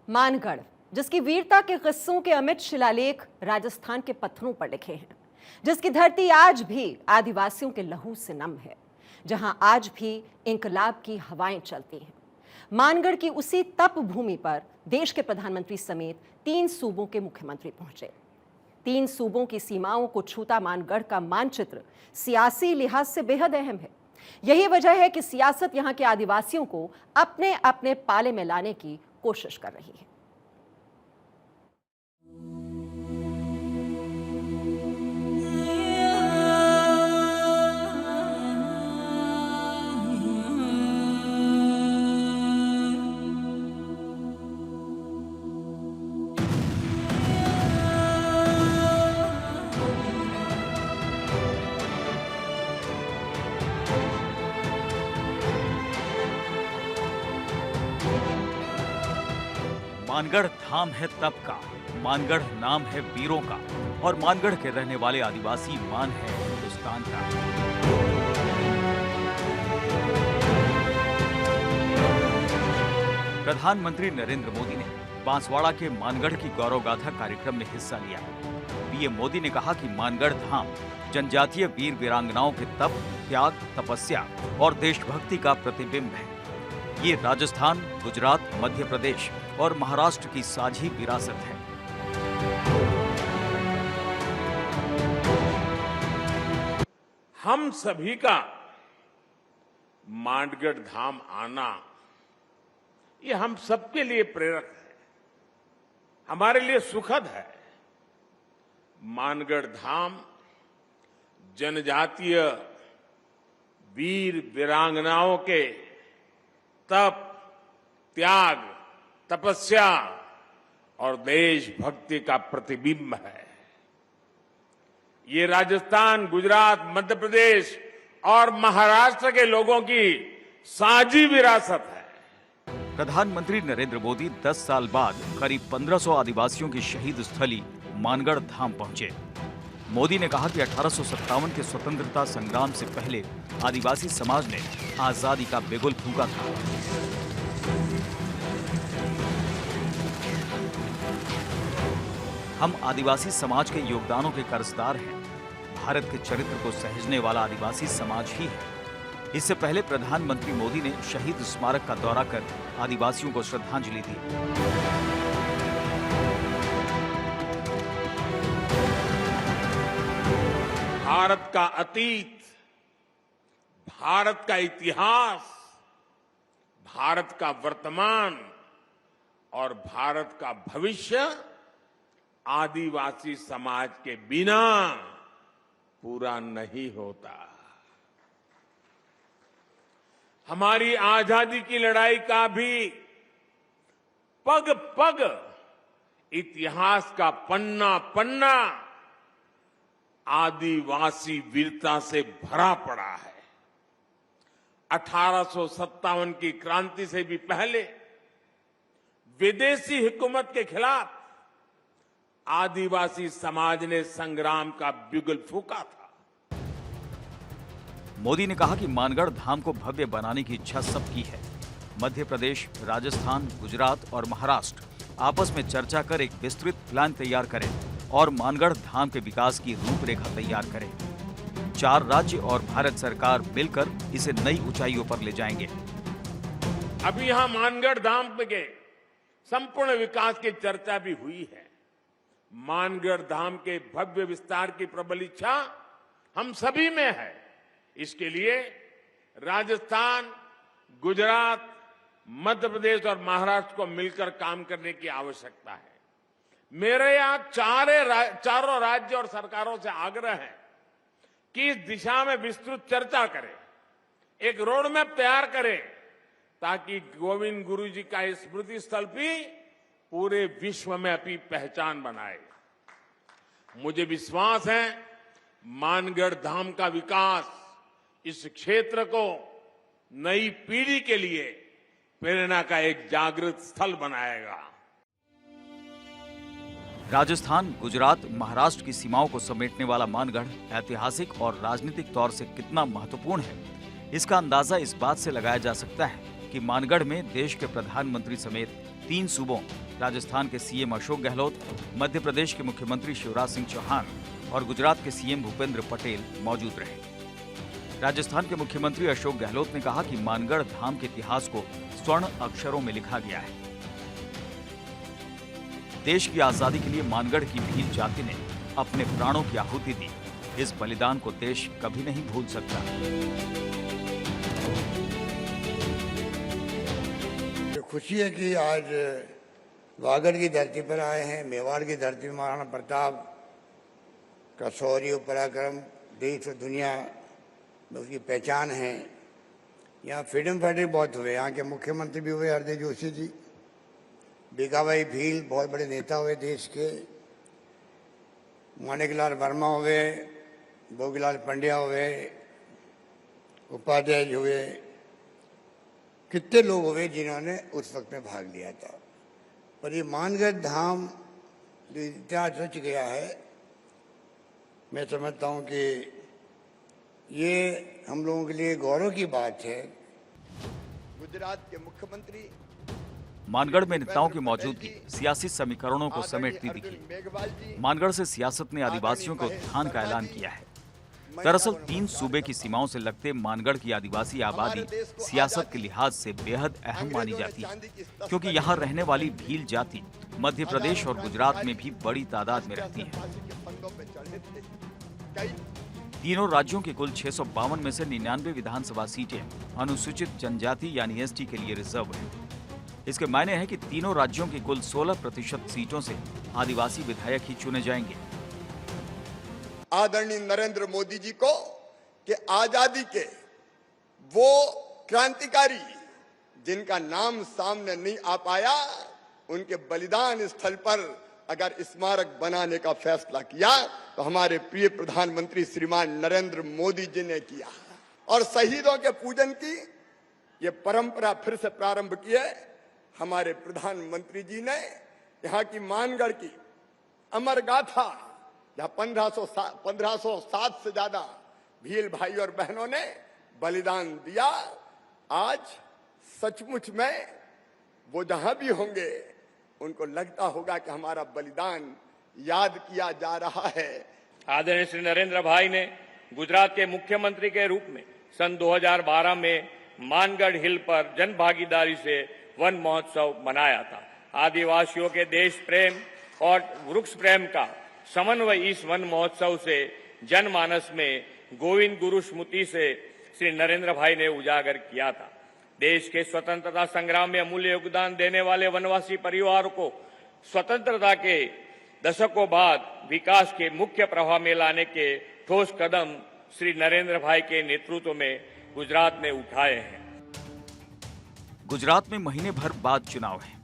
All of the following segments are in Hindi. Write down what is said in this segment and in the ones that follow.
मानगढ़, जिसकी वीरता के किस्सों के अमिट शिलालेख राजस्थान के पत्थरों पर लिखे हैं, जिसकी धरती आज भी आदिवासियों के लहू से नम है, जहां आज भी इंकलाब की हवाएं चलती हैं। मानगढ़ की उसी तप भूमि पर देश के प्रधानमंत्री समेत 3 सूबों के मुख्यमंत्री पहुंचे। 3 सूबों की सीमाओं को छूता मानगढ़ का मानचित्र सियासी लिहाज से बेहद अहम है। यही वजह है कि सियासत यहां के आदिवासियों को अपने अपने पाले में लाने की कोशिश कर रही है। मानगढ़ धाम है तप का, मानगढ़ नाम है वीरों का और मानगढ़ के रहने वाले आदिवासी मान है हिंदुस्तान का। प्रधानमंत्री नरेंद्र मोदी ने बांसवाड़ा के मानगढ़ की गौरव गाथा कार्यक्रम में हिस्सा लिया। पीएम मोदी ने कहा कि मानगढ़ धाम जनजातीय वीर वीरांगनाओं के तप, त्याग, तपस्या और देशभक्ति का प्रतिबिंब है। ये राजस्थान, गुजरात, मध्य प्रदेश और महाराष्ट्र की साझी विरासत है। हम सभी का मानगढ़ धाम आना, ये हम सबके लिए प्रेरक है, हमारे लिए सुखद है। मानगढ़ धाम जनजातीय वीर वीरांगनाओं के तप, त्याग, तपस्या और देशभक्ति का प्रतिबिंब है। ये राजस्थान, गुजरात, मध्य प्रदेश और महाराष्ट्र के लोगों की साझी विरासत है। प्रधानमंत्री नरेंद्र मोदी 10 साल बाद करीब 1500 आदिवासियों की शहीद स्थली मानगढ़ धाम पहुंचे। मोदी ने कहा कि 1857 के स्वतंत्रता संग्राम से पहले आदिवासी समाज ने आजादी का बिगुल फूंका था। हम आदिवासी समाज के योगदानों के कर्जदार हैं। भारत के चरित्र को सहेजने वाला आदिवासी समाज ही है। इससे पहले प्रधानमंत्री मोदी ने शहीद स्मारक का दौरा कर आदिवासियों को श्रद्धांजलि दी। भारत का अतीत, भारत का इतिहास, भारत का वर्तमान और भारत का भविष्य आदिवासी समाज के बिना पूरा नहीं होता। हमारी आजादी की लड़ाई का भी पग पग इतिहास का पन्ना पन्ना आदिवासी वीरता से भरा पड़ा है। 1857 की क्रांति से भी पहले विदेशी हुकूमत के खिलाफ आदिवासी समाज ने संग्राम का बिगुल फूंका था। मोदी ने कहा कि मानगढ़ धाम को भव्य बनाने की इच्छा सबकी है। मध्य प्रदेश, राजस्थान, गुजरात और महाराष्ट्र आपस में चर्चा कर एक विस्तृत प्लान तैयार करें और मानगढ़ धाम के विकास की रूपरेखा तैयार करें। 4 राज्य और भारत सरकार मिलकर इसे नई ऊंचाइयों पर ले जाएंगे। अभी यहां मानगढ़ धाम के संपूर्ण विकास की चर्चा भी हुई है। मानगढ़ धाम के भव्य विस्तार की प्रबल इच्छा हम सभी में है। इसके लिए राजस्थान, गुजरात, मध्य प्रदेश और महाराष्ट्र को मिलकर काम करने की आवश्यकता है। मेरे यहां चारों राज्य और सरकारों से आग्रह है कि इस दिशा में विस्तृत चर्चा करें, एक रोड मैप तैयार करें, ताकि गोविंद गुरु जी का स्मृति स्थल भी पूरे विश्व में अपनी पहचान बनाए। मुझे विश्वास है मानगढ़ धाम का विकास इस क्षेत्र को नई पीढ़ी के लिए प्रेरणा का एक जागृत स्थल बनाएगा। राजस्थान, गुजरात, महाराष्ट्र की सीमाओं को समेटने वाला मानगढ़ ऐतिहासिक और राजनीतिक तौर से कितना महत्वपूर्ण है, इसका अंदाजा इस बात से लगाया जा सकता है कि मानगढ़ में देश के प्रधानमंत्री समेत 3 सूबों राजस्थान के सीएम अशोक गहलोत, मध्य प्रदेश के मुख्यमंत्री शिवराज सिंह चौहान और गुजरात के सीएम भूपेंद्र पटेल मौजूद रहे। राजस्थान के मुख्यमंत्री अशोक गहलोत ने कहा कि मानगढ़ धाम के इतिहास को स्वर्ण अक्षरों में लिखा गया है। देश की आजादी के लिए मानगढ़ की भील जाति ने अपने प्राणों की आहुति दी। इस बलिदान को देश कभी नहीं भूल सकता। खुशी है कि आज वागड़ की धरती पर आए हैं। मेवाड़ की धरती में महाराणा प्रताप का शौर्य पराक्रम देश और दुनिया में उसकी पहचान है। यहाँ फ्रीडम फाइटर बहुत हुए। यहाँ के मुख्यमंत्री भी हुए हरदेव जोशी जी, बीकाबाई भील बहुत बड़े नेता हुए देश के, माणिकलाल वर्मा हुए, भोगीलाल पंड्या हुए, उपाध्याय जी हुए, कितने लोग हुए जिन्होंने उस वक्त में भाग लिया था। पर ये मानगढ़ धाम जो इतिहास रच गया है, मैं समझता हूँ कि ये हम लोगों के लिए गौरव की बात है। गुजरात के मुख्यमंत्री मानगढ़ में नेताओं की मौजूदगी सियासी समीकरणों को समेटती दिखी। मानगढ़ से सियासत ने आदिवासियों के उत्थान का ऐलान किया है। दरअसल 3 सूबे की सीमाओं से लगते मानगढ़ की आदिवासी आबादी सियासत के लिहाज से बेहद अहम मानी जाती है, क्योंकि यहाँ रहने वाली भील जाति मध्य प्रदेश और गुजरात में भी बड़ी तादाद में रहती है। तीनों राज्यों की कुल 652 में से 99 विधानसभा सीटें अनुसूचित जनजाति यानी एसटी के लिए रिजर्व है। इसके मायने है कि तीनों राज्यों की कुल 16% सीटों से आदिवासी विधायक ही चुने जाएंगे। आदरणीय नरेंद्र मोदी जी को कि आजादी के वो क्रांतिकारी जिनका नाम सामने नहीं आ पाया, उनके बलिदान स्थल पर अगर स्मारक बनाने का फैसला किया तो हमारे प्रिय प्रधानमंत्री श्रीमान नरेंद्र मोदी जी ने किया। और शहीदों के पूजन की ये परंपरा फिर से प्रारंभ की है हमारे प्रधानमंत्री जी ने। यहाँ की मानगढ़ की अमर गाथा, जहाँ 1507 से ज्यादा भील भाई और बहनों ने बलिदान दिया, आज सचमुच में वो जहां भी होंगे उनको लगता होगा कि हमारा बलिदान याद किया जा रहा है। आदरणीय श्री नरेंद्र भाई ने गुजरात के मुख्यमंत्री के रूप में सन 2012 में मानगढ़ हिल पर जन भागीदारी से वन महोत्सव मनाया था। आदिवासियों के देश प्रेम और वृक्ष प्रेम का समन्वय इस वन महोत्सव से जनमानस में गोविंद गुरु स्मृति से श्री नरेंद्र भाई ने उजागर किया था। देश के स्वतंत्रता संग्राम में अमूल्य योगदान देने वाले वनवासी परिवारों को स्वतंत्रता के दशकों बाद विकास के मुख्य प्रवाह में लाने के ठोस कदम श्री नरेंद्र भाई के नेतृत्व में गुजरात ने उठाए हैं। गुजरात में महीने भर बाद चुनाव है।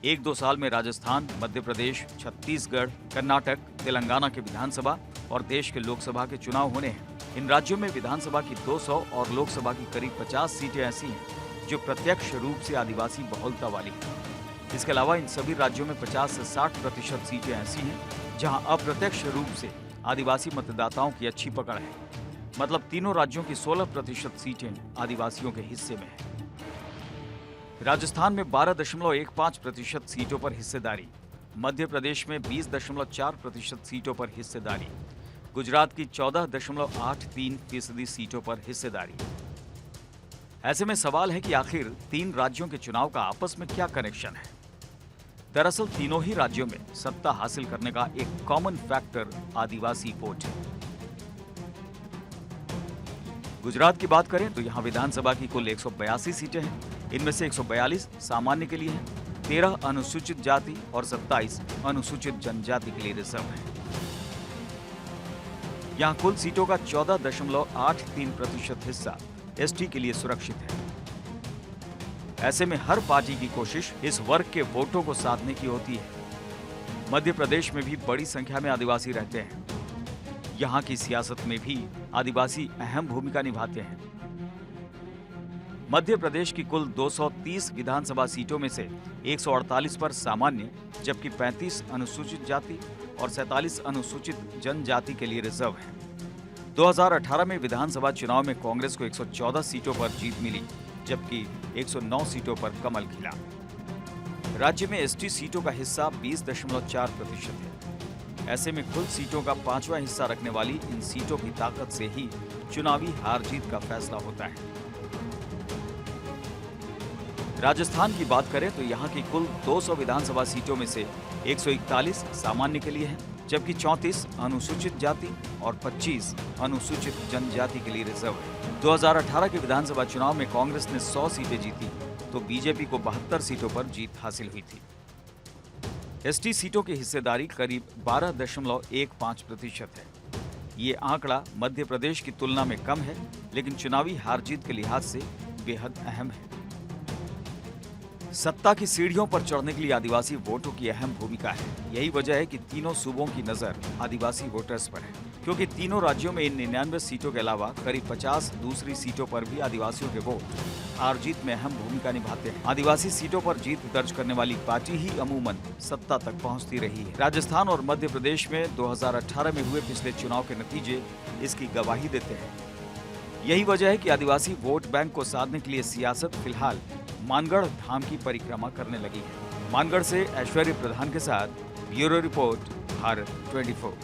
1-2 साल में राजस्थान, मध्य प्रदेश, छत्तीसगढ़, कर्नाटक, तेलंगाना के विधानसभा और देश के लोकसभा के चुनाव होने हैं। इन राज्यों में विधानसभा की 200 और लोकसभा की करीब 50 सीटें ऐसी हैं जो प्रत्यक्ष रूप से आदिवासी बहुलता वाली हैं। इसके अलावा इन सभी राज्यों में 50 से 60% सीटें ऐसी हैं जहां अप्रत्यक्ष रूप से आदिवासी मतदाताओं की अच्छी पकड़ है। मतलब तीनों राज्यों की 16% सीटें आदिवासियों के हिस्से में है। राजस्थान में 12.15% सीटों पर हिस्सेदारी, मध्य प्रदेश में 20.4% सीटों पर हिस्सेदारी, गुजरात की 14.83% सीटों पर हिस्सेदारी। ऐसे में सवाल है कि आखिर 3 राज्यों के चुनाव का आपस में क्या कनेक्शन है? दरअसल तीनों ही राज्यों में सत्ता हासिल करने का एक कॉमन फैक्टर आदिवासी वोट है। गुजरात की बात करें तो यहां विधानसभा की कुल 182 सीटें हैं। इनमें से 142 सामान्य के लिए हैं, 13 अनुसूचित जाति और 27 अनुसूचित जनजाति के लिए रिजर्व है। यहां कुल सीटों का 14.83% हिस्सा एसटी के लिए सुरक्षित है। ऐसे में हर पार्टी की कोशिश इस वर्ग के वोटों को साधने की होती है। मध्य प्रदेश में भी बड़ी संख्या में आदिवासी रहते हैं। यहाँ की सियासत में भी आदिवासी अहम भूमिका निभाते हैं। मध्य प्रदेश की कुल 230 विधानसभा सीटों में से 148 पर सामान्य, जबकि 35 अनुसूचित जाति और 47 अनुसूचित जनजाति के लिए रिजर्व है। 2018 में विधानसभा चुनाव में कांग्रेस को 114 सीटों पर जीत मिली, जबकि 109 सीटों पर कमल खिला। राज्य में एसटी सीटों का हिस्सा 20.4% है। ऐसे में कुल सीटों का 5वां हिस्सा रखने वाली इन सीटों की ताकत से ही चुनावी हार जीत का फैसला होता है। राजस्थान की बात करें तो यहाँ की कुल 200 विधानसभा सीटों में से 141 सामान्य के लिए है, जबकि 34 अनुसूचित जाति और 25 अनुसूचित जनजाति के लिए रिजर्व है। 2018 के विधानसभा चुनाव में कांग्रेस ने 100 सीटें जीती तो बीजेपी को 72 सीटों पर जीत हासिल हुई थी। एसटी सीटों की हिस्सेदारी करीब 12.15% है। ये आंकड़ा मध्य प्रदेश की तुलना में कम है, लेकिन चुनावी हार जीत के लिहाज से बेहद अहम है। सत्ता की सीढ़ियों पर चढ़ने के लिए आदिवासी वोटों की अहम भूमिका है। यही वजह है कि तीनों सूबों की नजर आदिवासी वोटर्स पर है, क्योंकि तीनों राज्यों में इन 99 सीटों के अलावा करीब 50 दूसरी सीटों पर भी आदिवासियों के वोट हार जीत में अहम भूमिका निभाते हैं। आदिवासी सीटों पर जीत दर्ज करने वाली पार्टी ही अमूमन सत्ता तक पहुंचती रही है। राजस्थान और मध्य प्रदेश में 2018 में हुए पिछले चुनाव के नतीजे इसकी गवाही देते हैं। यही वजह है कि आदिवासी वोट बैंक को साधने के लिए सियासत फिलहाल मानगढ़ धाम की परिक्रमा करने लगी है। मानगढ़ से ऐश्वर्य प्रधान के साथ ब्यूरो रिपोर्ट, भारत 24।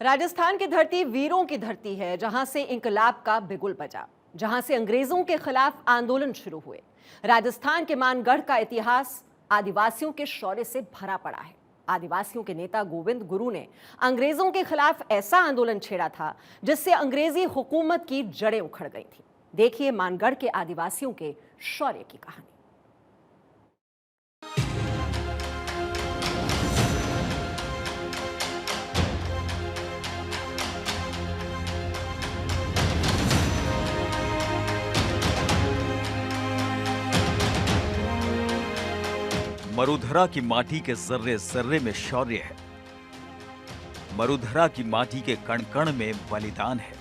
राजस्थान की धरती वीरों की धरती है, जहां से इंकलाब का बिगुल बजा, जहां से अंग्रेजों के खिलाफ आंदोलन शुरू हुए। राजस्थान के मानगढ़ का इतिहास आदिवासियों के शौर्य से भरा पड़ा है। आदिवासियों के नेता गोविंद गुरु ने अंग्रेजों के खिलाफ ऐसा आंदोलन छेड़ा था जिससे अंग्रेजी हुकूमत की जड़ें उखड़ गई थी। देखिए मानगढ़ के आदिवासियों के शौर्य की कहानी। मरुधरा की माटी के जर्रे जर्रे में शौर्य है। मरुधरा की माटी के कण कण में बलिदान है।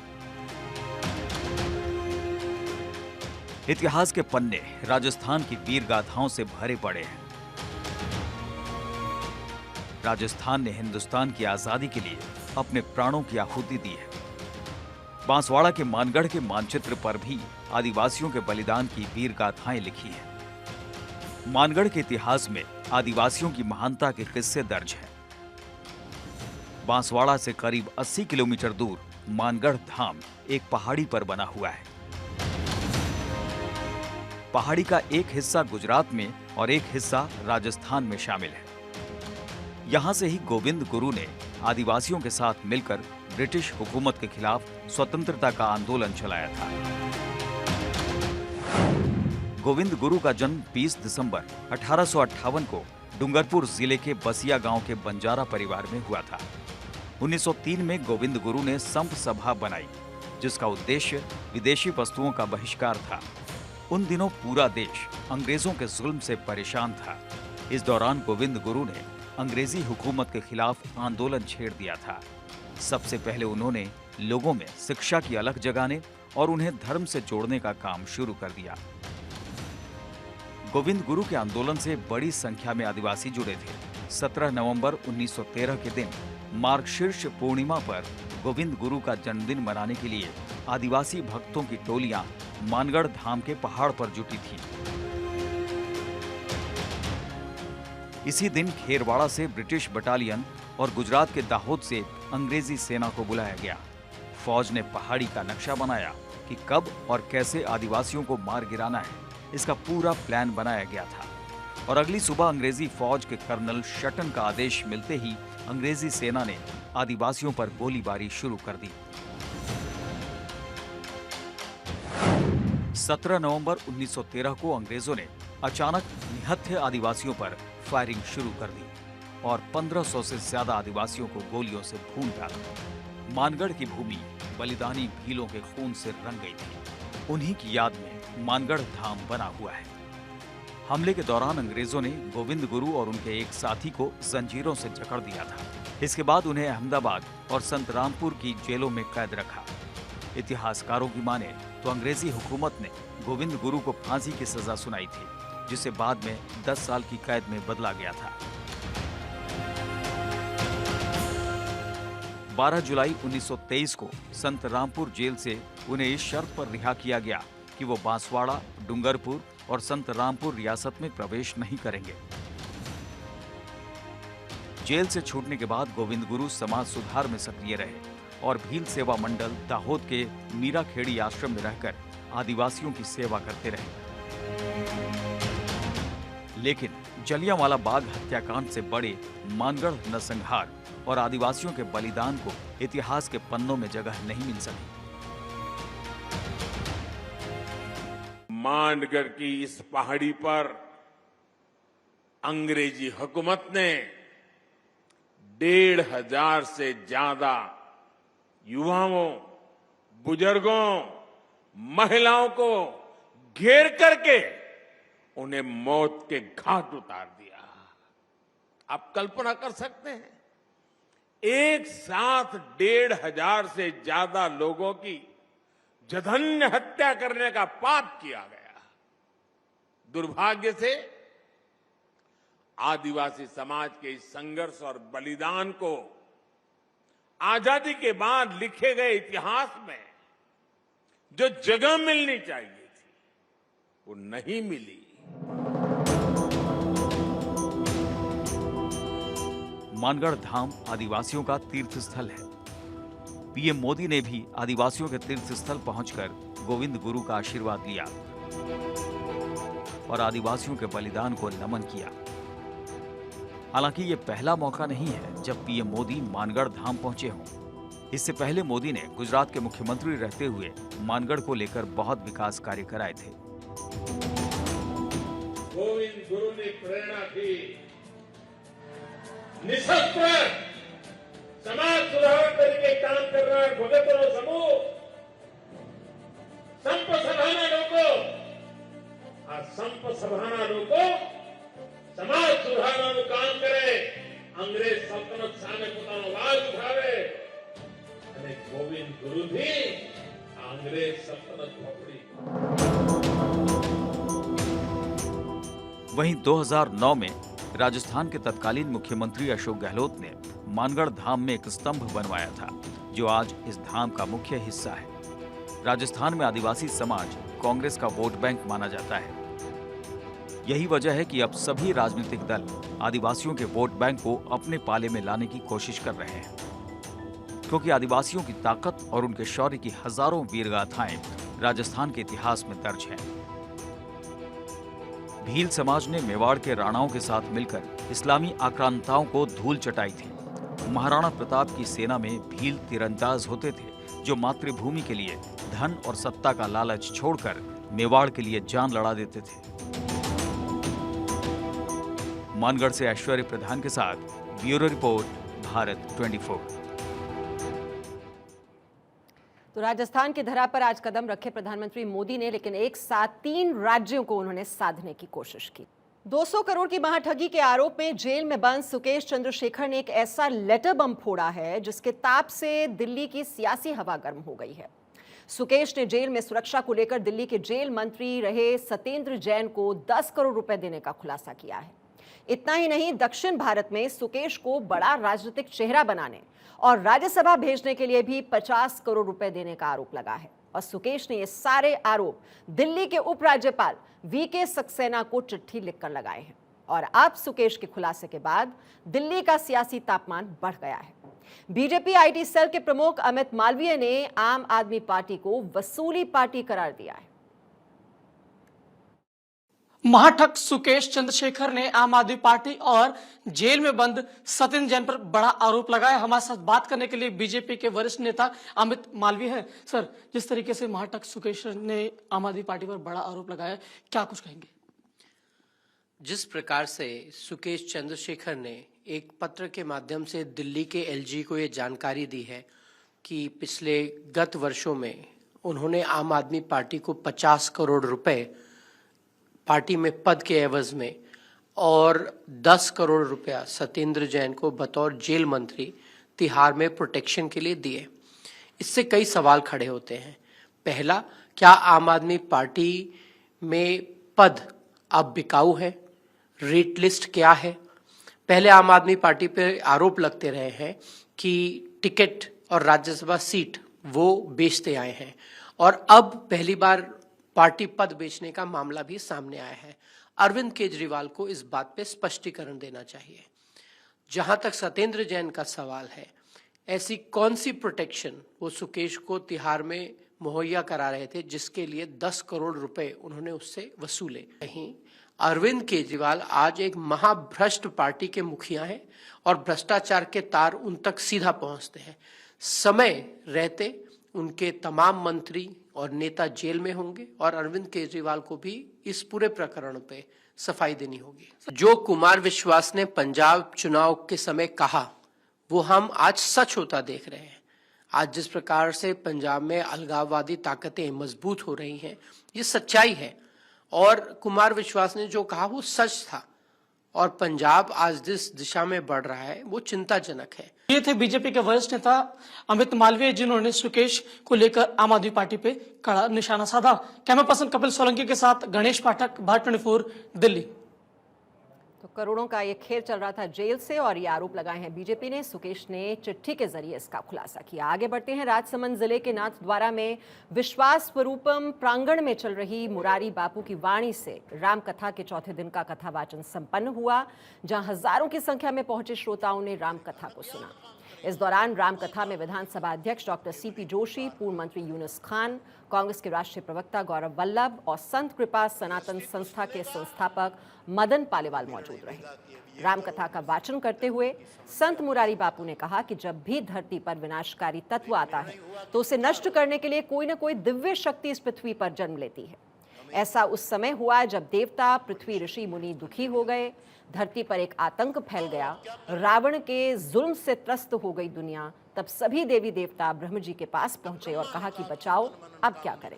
इतिहास के पन्ने राजस्थान की वीर गाथाओं से भरे पड़े हैं। राजस्थान ने हिंदुस्तान की आजादी के लिए अपने प्राणों की आहुति दी है। बांसवाड़ा के मानगढ़ के मानचित्र पर भी आदिवासियों के बलिदान की वीर गाथाएं लिखी हैं। मानगढ़ के इतिहास में आदिवासियों की महानता के किस्से दर्ज हैं। बांसवाड़ा से करीब 80 किलोमीटर दूर मानगढ़ धाम एक पहाड़ी पर बना हुआ है। पहाड़ी का एक हिस्सा गुजरात में और एक हिस्सा राजस्थान में शामिल है। यहां से ही गोविंद गुरु ने आदिवासियों के साथ मिलकर ब्रिटिश हुकूमत के खिलाफ स्वतंत्रता का आंदोलन चलाया था। गोविंद गुरु का जन्म 20 दिसंबर 1858 को डूंगरपुर जिले के बसिया गांव के बंजारा परिवार में हुआ था। 1903 में गोविंद गुरु ने संप सभा बनाई, जिसका उद्देश्य विदेशी वस्तुओं का बहिष्कार था। उन दिनों पूरा देश अंग्रेजों के जुल्म से परेशान था। इस दौरान गोविंद गुरु ने अंग्रेजी हुकूमत के खिलाफ आंदोलन छेड़ दिया था। सबसे पहले उन्होंने लोगों में शिक्षा की अलख जगाने और उन्हें धर्म से जोड़ने का काम शुरू कर दिया। गोविंद गुरु के आंदोलन से बड़ी संख्या में आदिवासी जुड़े थे। 17 नवंबर 1913 के दिन मार्गशीर्ष पूर्णिमा पर गोविंद गुरु का जन्मदिन मनाने के लिए आदिवासी भक्तों की टोलियां मानगढ़ धाम के पहाड़ पर जुटी थी। इसी दिन खेरवाड़ा से ब्रिटिश बटालियन और गुजरात के दाहोद से अंग्रेजी सेना को बुलाया गया। फौज ने पहाड़ी का नक्शा बनाया कि कब और कैसे आदिवासियों को मार गिराना है। इसका पूरा प्लान बनाया गया था और अगली सुबह अंग्रेजी फौज के कर्नल शटन का आदेश मिलते ही अंग्रेजी सेना ने आदिवासियों पर गोलीबारी शुरू कर दी। 17 नवंबर 1913 को अंग्रेजों ने अचानक निहत्थे आदिवासियों पर फायरिंग शुरू कर दी और 1500 से ज्यादा आदिवासियों को गोलियों से भून डाला। मानगढ़ की भूमि बलिदानी भीलों के खून से रंग गई थी। उन्हीं की याद में मानगढ़ धाम बना हुआ है। हमले के दौरान अंग्रेजों ने गोविंद गुरु और उनके एक साथी को जंजीरों से जकड़ दिया था। इसके बाद उन्हें अहमदाबाद और संतरामपुर की जेलों में कैद रखा। इतिहासकारों की माने तो अंग्रेजी हुकूमत ने गोविंद गुरु को फांसी की सजा सुनाई थी, जिसे बाद में 10 साल की कैद में बदला गया था। 12 जुलाई 1923 को संतरामपुर जेल से उन्हें इस शर्त पर रिहा किया गया कि वो बांसवाड़ा, डूंगरपुर और संतरामपुर रियासत में प्रवेश नहीं करेंगे। जेल से छूटने के बाद गोविंद गुरु समाज सुधार में सक्रिय रहे और भील सेवा मंडल दाहोद के मीरा खेड़ी आश्रम में रहकर आदिवासियों की सेवा करते रहे। लेकिन जलियांवाला बाग हत्याकांड से बड़े मानगढ़ नरसंहार और आदिवासियों के बलिदान को इतिहास के पन्नों में जगह नहीं मिल सकी। मानगढ़ की इस पहाड़ी पर अंग्रेजी हुकूमत ने 1,500 से ज्यादा युवाओं, बुजुर्गों, महिलाओं को घेर करके उन्हें मौत के घाट उतार दिया। आप कल्पना कर सकते हैं, एक साथ 1,500 से ज्यादा लोगों की जघन्य हत्या करने का पाप किया गया। दुर्भाग्य से आदिवासी समाज के इस संघर्ष और बलिदान को आजादी के बाद लिखे गए इतिहास में जो जगह मिलनी चाहिए थी, वो नहीं मिली। मानगढ़ धाम आदिवासियों का तीर्थ स्थल है। पीएम मोदी ने भी आदिवासियों के तीर्थ स्थल पहुंचकर गोविंद गुरु का आशीर्वाद लिया और आदिवासियों के बलिदान को नमन किया। हालांकि ये पहला मौका नहीं है जब पीएम मोदी मानगढ़ धाम पहुंचे हों। इससे पहले मोदी ने गुजरात के मुख्यमंत्री रहते हुए मानगढ़ को लेकर बहुत विकास कार्य कराए थे। गोविंद गुरु ने प्रेरणा दी, निशस्त्र समाज सुधार करके काम कर रहा है भगतों समूह, संप सभाना लोगों, आ संप सभाना लोगों समाज सुधारવાનું કામ કરે, અંગ્રેજ સલ્તનત સામે પોતાનો અવાજ ઉઠાવે અને ગોવિંદ ગુરુથી આ અંગ્રેજ સલ્તનત પકડી। वहीं 2009 में राजस्थान के तत्कालीन मुख्यमंत्री अशोक गहलोत ने मानगढ़ धाम में एक स्तंभ बनवाया था, जो आज इस धाम का मुख्य हिस्सा है। राजस्थान में आदिवासी समाज कांग्रेस का वोट बैंक माना जाता है। यही वजह है कि अब सभी राजनीतिक दल आदिवासियों के वोट बैंक को अपने पाले में लाने की कोशिश कर रहे हैं, क्योंकि आदिवासियों की ताकत और उनके शौर्य की हजारों वीरगाथाएं राजस्थान के इतिहास में दर्ज हैं। भील समाज ने मेवाड़ के राणाओं के साथ मिलकर इस्लामी आक्रांताओं को धूल चटाई थी। महाराणा प्रताप की सेना में भील तीरंदाज होते थे, जो मातृभूमि के लिए धन और सत्ता का लालच छोड़कर मेवाड़ के लिए जान लड़ा देते थे। मानगढ़ से ऐश्वर्य प्रधान के साथ ब्यूरो रिपोर्ट, भारत 24। तो राजस्थान की धरा पर आज कदम रखे प्रधानमंत्री मोदी ने, लेकिन एक साथ 3 राज्यों को उन्होंने साधने की कोशिश की। 200 करोड़ की महाठगी के आरोप में जेल में बंद सुकेश चंद्रशेखर ने एक ऐसा लेटर बम फोड़ा है जिसके ताप से दिल्ली की सियासी हवा गर्म हो गई है। सुकेश ने जेल में सुरक्षा को लेकर दिल्ली के जेल मंत्री रहे सत्येंद्र जैन को 10 करोड़ रुपए देने का खुलासा किया है। इतना ही नहीं, दक्षिण भारत में सुकेश को बड़ा राजनीतिक चेहरा बनाने और राज्यसभा भेजने के लिए भी 50 करोड़ रुपए देने का आरोप लगा है। और सुकेश ने ये सारे आरोप दिल्ली के उपराज्यपाल वीके सक्सेना को चिट्ठी लिखकर लगाए हैं। और अब सुकेश के खुलासे के बाद दिल्ली का सियासी तापमान बढ़ गया है। बीजेपी आईटी सेल के प्रमुख अमित मालवीय ने आम आदमी पार्टी को वसूली पार्टी करार दिया है। महाठग सुकेश चंद्रशेखर ने आम आदमी पार्टी और जेल में बंद सत्येंद्र जैन पर बड़ा आरोप लगाया। हमारे साथ बात करने के लिए बीजेपी के वरिष्ठ नेता अमित मालवीय हैं। सर, जिस तरीके से महाठग सुकेश ने आम आदमी पार्टी पर बड़ा आरोप लगाया, क्या कुछ कहेंगे? जिस प्रकार से सुकेश चंद्रशेखर ने एक पत्र के माध्यम से दिल्ली के एलजी को ये जानकारी दी है कि पिछले गत वर्षों में उन्होंने आम आदमी पार्टी को 50 करोड़ रुपए पार्टी में पद के एवज में और 10 करोड़ रुपया सत्येंद्र जैन को बतौर जेल मंत्री तिहाड़ में प्रोटेक्शन के लिए दिए। इससे कई सवाल खड़े होते हैं। पहला, क्या आम आदमी पार्टी में पद अब बिकाऊ है? रेट लिस्ट क्या है? पहले आम आदमी पार्टी पर आरोप लगते रहे हैं कि टिकट और राज्यसभा सीट वो बेचते आए हैं, और अब पहली बार पार्टी पद बेचने का मामला भी सामने आया है। अरविंद केजरीवाल को इस बात पे स्पष्टीकरण देना चाहिए। जहां तक सत्येंद्र जैन का सवाल है, ऐसी कौन सी प्रोटेक्शन वो सुकेश को तिहाड़ में मुहैया करा रहे थे जिसके लिए 10 करोड़ रुपए उन्होंने उससे वसूले? नहीं, अरविंद केजरीवाल आज एक महाभ्रष्ट पार्टी के मुखिया हैं और भ्रष्टाचार के तार उन तक सीधा पहुंचते हैं। समय रहते उनके तमाम मंत्री और नेता जेल में होंगे और अरविंद केजरीवाल को भी इस पूरे प्रकरण पे सफाई देनी होगी। जो कुमार विश्वास ने पंजाब चुनाव के समय कहा, वो हम आज सच होता देख रहे हैं। आज जिस प्रकार से पंजाब में अलगाववादी ताकतें मजबूत हो रही हैं, ये सच्चाई है और कुमार विश्वास ने जो कहा वो सच था और पंजाब आज जिस दिशा में बढ़ रहा है वो चिंताजनक है। ये थे बीजेपी के वरिष्ठ नेता अमित मालवीय, जिन्होंने सुकेश को लेकर आम आदमी पार्टी पे कड़ा निशाना साधा। कैमरा पर्सन कपिल सोलंकी के साथ गणेश पाठक, भारत 24, दिल्ली। तो करोड़ों का ये खेल चल रहा था जेल से और ये आरोप लगाए हैं बीजेपी ने। सुकेश ने चिट्ठी के जरिए इसका खुलासा किया। आगे बढ़ते हैं, राजसमंद जिले के नाथद्वारा में विश्वास स्वरूपम प्रांगण में चल रही मुरारी बापू की वाणी से रामकथा के चौथे दिन का कथा वाचन संपन्न हुआ, जहां हजारों की संख्या में पहुंचे श्रोताओं ने रामकथा को सुना। इस दौरान रामकथा में विधानसभा अध्यक्ष डॉक्टर सीपी जोशी, पूर्व मंत्री यूनुस खान, कांग्रेस के राष्ट्रीय प्रवक्ता गौरव वल्लभ और संत कृपा सनातन संस्था के संस्थापक मदन पालीवाल मौजूद रहे। रामकथा का वाचन करते हुए संत मुरारी बापू ने कहा कि जब भी धरती पर विनाशकारी तत्व आता है तो उसे नष्ट करने के लिए कोई न कोई दिव्य शक्ति इस पृथ्वी पर जन्म लेती है। ऐसा उस समय हुआ जब देवता, पृथ्वी, ऋषि मुनि दुखी हो गए, धरती पर एक आतंक फैल गया, रावण के जुल्म से त्रस्त हो गई दुनिया। तब सभी देवी देवता ब्रह्म जी के पास पहुंचे और कहा कि बचाओ, अब क्या करें।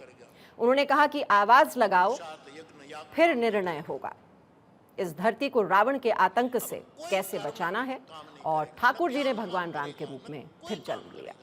उन्होंने कहा कि आवाज लगाओ, फिर निर्णय होगा। इस धरती को रावण के आतंक से कैसे बचाना है और ठाकुर जी ने भगवान राम के रूप में फिर जन्म लिया।